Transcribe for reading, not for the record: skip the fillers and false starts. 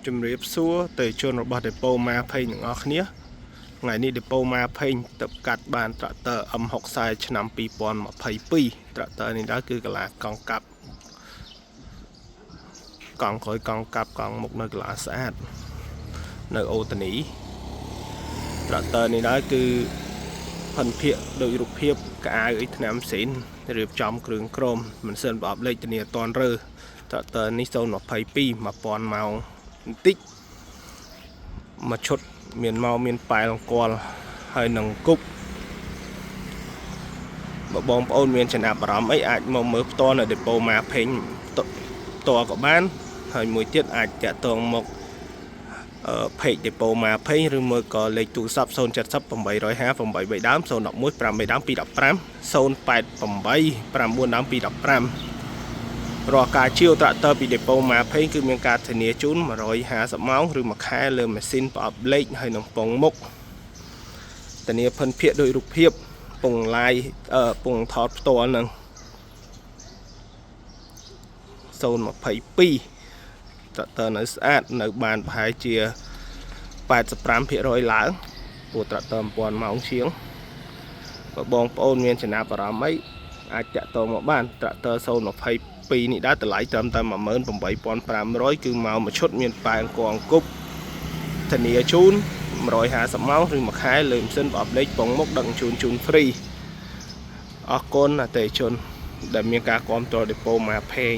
ជំរាបសួរទៅជនរបស់ដេប៉ូម៉ាភេងទាំងអស់គ្នាថ្ងៃនេះដេប៉ូម៉ាភេងទៅកាត់បានត្រាក់ទ័រ M60 ឆ្នាំ 2022 ត្រាក់ទ័រនេះដែរគឺកន្លះកង់កាប់កង់ក្រោយកង់កាប់កង់មុខនៅកន្លះស្អាតនៅអូតានីត្រាក់ទ័រនេះដែរគឺផិនភាកដោយរូបភាពកៅអៅអីថ្នាំផ្សេងរៀបចំគ្រឿងក្រមមិនសិនប្រអប់លេខធានាអត់ទាន់រើត្រាក់ទ័រនេះ022 1000ម៉ោងបន្តិចមួយឈុតមានមកមានប៉ែលអង្គលហើយនឹងគប់បើបងប្អូនមានចំណាប់អារម្មណ៍អីអាចមកមើលផ្ទាល់នៅដេប៉ូម៉ាភេងផ្ទាល់ក៏បានហើយមួយទៀតអាចតាក់ទងមកពេកដេប៉ូម៉ាភេងឬមួយក៏លេខទូរស័ព្ទ070 850 8 ដើម 011 5 ដើម 215 088 9ដើម 215រាល់ការជាវត្រាក់ទ័រពីដេប៉ូម៉ាភេងគឺមានការធានាជូន150ម៉ោងឬមួយខែលើម៉ាស៊ីនប្រអប់លេខហើយនឹងពងមុខធានាភិនភាកដោយរូបភាពពងឡាយពងថតផ្ទាល់នឹង022ត្រាក់ទ័រនៅស្អាតនៅបានប្រហែលជា 85% ឡើងព្រោះត្រាក់ទ័រ 1000 ម៉ោងជាងបើបងប្អូនមានចំណាប់អារម្មណ៍អីអាចតាក់ទងមកបានត្រាក់ទ័រ022នេះដែរតម្លៃត្រឹមតែ 18500 គឺមកមួយឈុតមានប៉ែអង្គអង្គប់ធានាជូន150ម៉ោងឬមួយខែលើម៉ាស៊ីនប្រអប់លេខពងមុខដឹកជូនហ្វ្រីអរគុណអតិថិជនដែលមានការគាំទ្រដេប៉ូម៉ាភេង